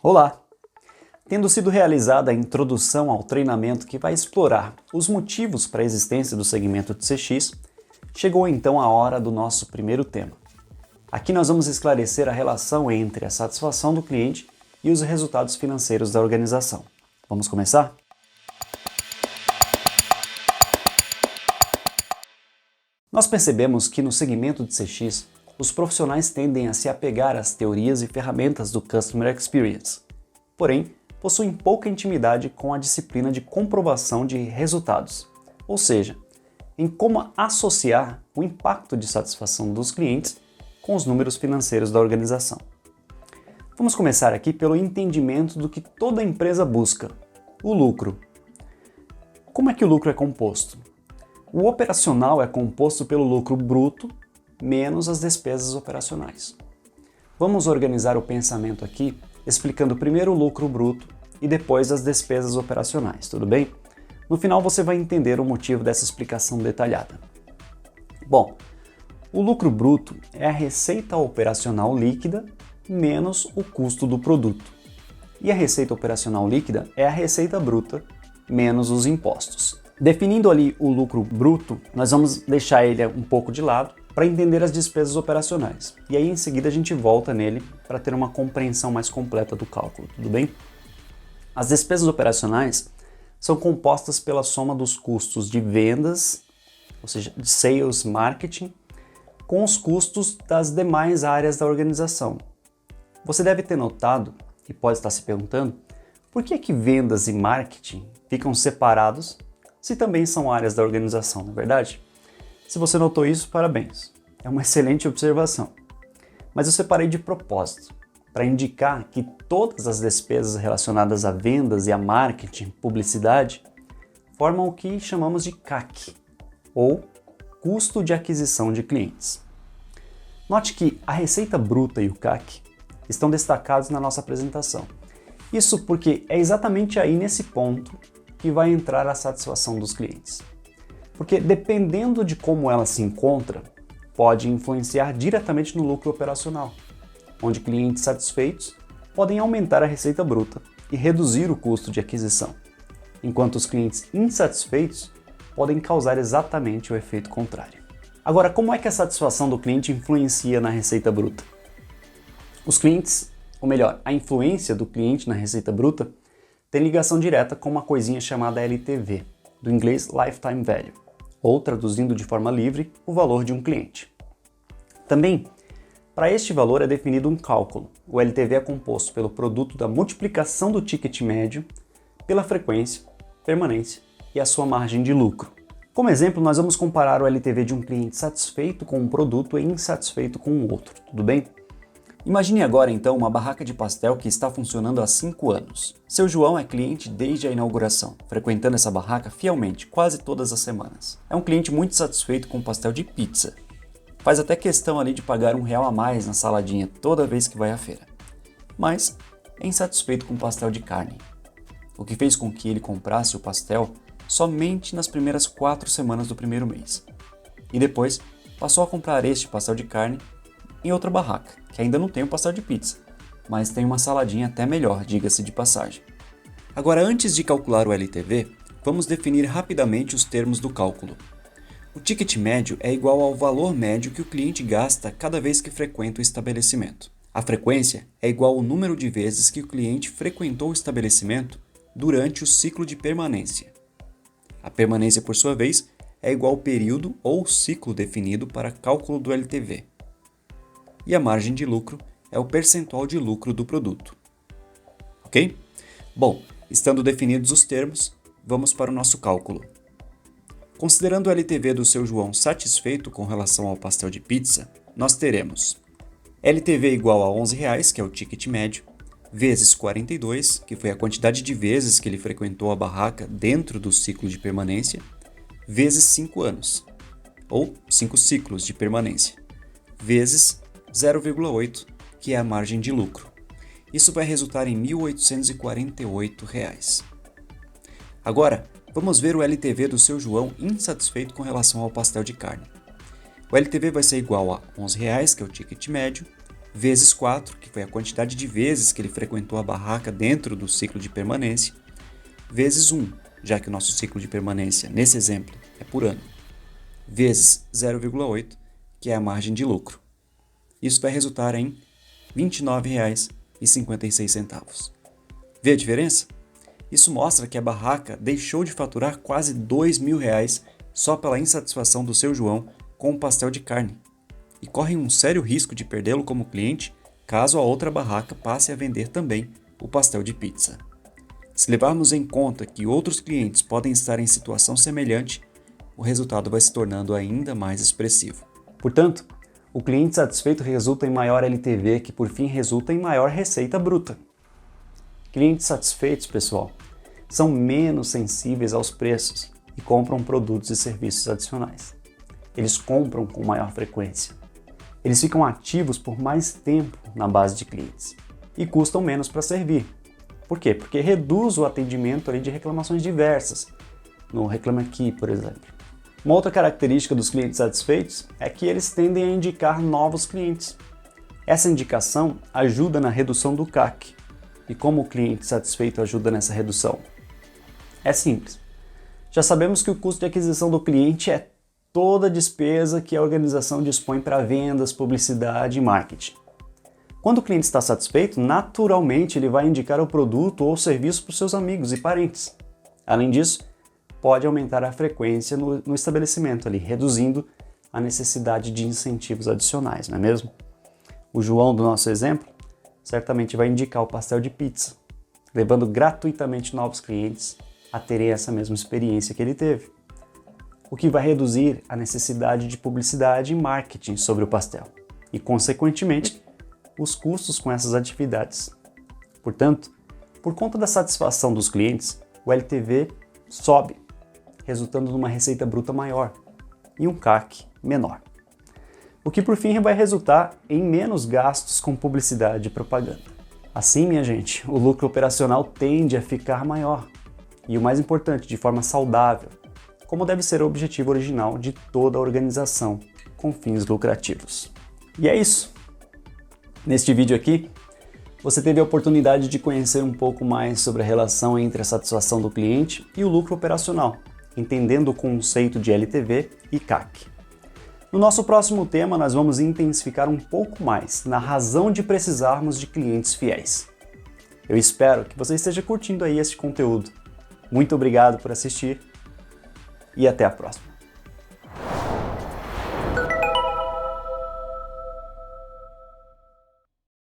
Olá! Tendo sido realizada a introdução ao treinamento que vai explorar os motivos para a existência do segmento de CX, chegou então a hora do nosso primeiro tema. Aqui nós vamos esclarecer a relação entre a satisfação do cliente e os resultados financeiros da organização. Vamos começar? Nós percebemos que no segmento de CX, os profissionais tendem a se apegar às teorias e ferramentas do Customer Experience, porém, possuem pouca intimidade com a disciplina de comprovação de resultados, ou seja, em como associar o impacto de satisfação dos clientes com os números financeiros da organização. Vamos começar aqui pelo entendimento do que toda empresa busca, o lucro. Como é que o lucro é composto? O operacional é composto pelo lucro bruto menos as despesas operacionais. Vamos organizar o pensamento aqui explicando primeiro o lucro bruto e depois as despesas operacionais, tudo bem? No final você vai entender o motivo dessa explicação detalhada. Bom, o lucro bruto é a receita operacional líquida menos o custo do produto. E a receita operacional líquida é a receita bruta menos os impostos. Definindo ali o lucro bruto, nós vamos deixar ele um pouco de lado para entender as despesas operacionais. E aí em seguida a gente volta nele para ter uma compreensão mais completa do cálculo, tudo bem? As despesas operacionais são compostas pela soma dos custos de vendas, ou seja, de sales, marketing, com os custos das demais áreas da organização. Você deve ter notado, e pode estar se perguntando, por que é que vendas e marketing ficam separados se também são áreas da organização, não é verdade? Se você notou isso, parabéns. É uma excelente observação. Mas eu separei de propósito, para indicar que todas as despesas relacionadas a vendas e a marketing, publicidade, formam o que chamamos de CAC, ou custo de aquisição de clientes. Note que a receita bruta e o CAC estão destacados na nossa apresentação. Isso porque é exatamente aí nesse ponto que vai entrar a satisfação dos clientes. Porque dependendo de como ela se encontra, pode influenciar diretamente no lucro operacional, onde clientes satisfeitos podem aumentar a receita bruta e reduzir o custo de aquisição, enquanto os clientes insatisfeitos podem causar exatamente o efeito contrário. Agora, como é que a satisfação do cliente influencia na receita bruta? Os clientes, ou melhor, a influência do cliente na receita bruta, tem ligação direta com uma coisinha chamada LTV, do inglês Lifetime Value, ou traduzindo de forma livre, o valor de um cliente. Também, para este valor é definido um cálculo. O LTV é composto pelo produto da multiplicação do ticket médio pela frequência, permanência e a sua margem de lucro. Como exemplo, nós vamos comparar o LTV de um cliente satisfeito com um produto e insatisfeito com o outro, tudo bem? Imagine agora então uma barraca de pastel que está funcionando há 5 anos. Seu João é cliente desde a inauguração, frequentando essa barraca fielmente quase todas as semanas. É um cliente muito satisfeito com o pastel de pizza. Faz até questão ali de pagar R$1 a mais na saladinha toda vez que vai à feira. Mas é insatisfeito com o pastel de carne, o que fez com que ele comprasse o pastel somente nas primeiras 4 semanas do primeiro mês. E depois passou a comprar este pastel de carne em outra barraca, que ainda não tem o pastel de pizza, mas tem uma saladinha até melhor, diga-se de passagem. Agora, antes de calcular o LTV, vamos definir rapidamente os termos do cálculo. O ticket médio é igual ao valor médio que o cliente gasta cada vez que frequenta o estabelecimento. A frequência é igual ao número de vezes que o cliente frequentou o estabelecimento durante o ciclo de permanência. A permanência, por sua vez, é igual ao período ou ciclo definido para cálculo do LTV. E a margem de lucro é o percentual de lucro do produto. Ok? Bom, estando definidos os termos, vamos para o nosso cálculo. Considerando o LTV do seu João satisfeito com relação ao pastel de pizza, nós teremos LTV igual a R$11, que é o ticket médio, vezes 42, que foi a quantidade de vezes que ele frequentou a barraca dentro do ciclo de permanência, vezes 5 anos, ou 5 ciclos de permanência, vezes 0,8, que é a margem de lucro. Isso vai resultar em R$1.848. Agora, vamos ver o LTV do seu João insatisfeito com relação ao pastel de carne. O LTV vai ser igual a R$11, que é o ticket médio, vezes 4, que foi a quantidade de vezes que ele frequentou a barraca dentro do ciclo de permanência, vezes 1, já que o nosso ciclo de permanência, nesse exemplo, é por ano, vezes 0,8, que é a margem de lucro. Isso vai resultar em R$ 29,56. Vê a diferença? Isso mostra que a barraca deixou de faturar quase R$ 2.000 só pela insatisfação do seu João com o pastel de carne, e corre um sério risco de perdê-lo como cliente caso a outra barraca passe a vender também o pastel de pizza. Se levarmos em conta que outros clientes podem estar em situação semelhante, o resultado vai se tornando ainda mais expressivo. Portanto, o cliente satisfeito resulta em maior LTV, que por fim resulta em maior receita bruta. Clientes satisfeitos, pessoal, são menos sensíveis aos preços e compram produtos e serviços adicionais. Eles compram com maior frequência. Eles ficam ativos por mais tempo na base de clientes e custam menos para servir. Por quê? Porque reduz o atendimento ali de reclamações diversas, no Reclame Aqui, por exemplo. Uma outra característica dos clientes satisfeitos é que eles tendem a indicar novos clientes. Essa indicação ajuda na redução do CAC. E como o cliente satisfeito ajuda nessa redução? É simples. Já sabemos que o custo de aquisição do cliente é toda a despesa que a organização dispõe para vendas, publicidade e marketing. Quando o cliente está satisfeito, naturalmente ele vai indicar o produto ou serviço para os seus amigos e parentes. Além disso, pode aumentar a frequência no estabelecimento ali, reduzindo a necessidade de incentivos adicionais, não é mesmo? O João do nosso exemplo certamente vai indicar o pastel de pizza, levando gratuitamente novos clientes a terem essa mesma experiência que ele teve, o que vai reduzir a necessidade de publicidade e marketing sobre o pastel e, consequentemente, os custos com essas atividades. Portanto, por conta da satisfação dos clientes, o LTV sobe, resultando numa receita bruta maior e um CAC menor. O que por fim vai resultar em menos gastos com publicidade e propaganda. Assim, minha gente, o lucro operacional tende a ficar maior e, o mais importante, de forma saudável, como deve ser o objetivo original de toda a organização com fins lucrativos. E é isso. Neste vídeo aqui, você teve a oportunidade de conhecer um pouco mais sobre a relação entre a satisfação do cliente e o lucro operacional, entendendo o conceito de LTV e CAC. No nosso próximo tema, nós vamos intensificar um pouco mais na razão de precisarmos de clientes fiéis. Eu espero que você esteja curtindo aí este conteúdo. Muito obrigado por assistir e até a próxima.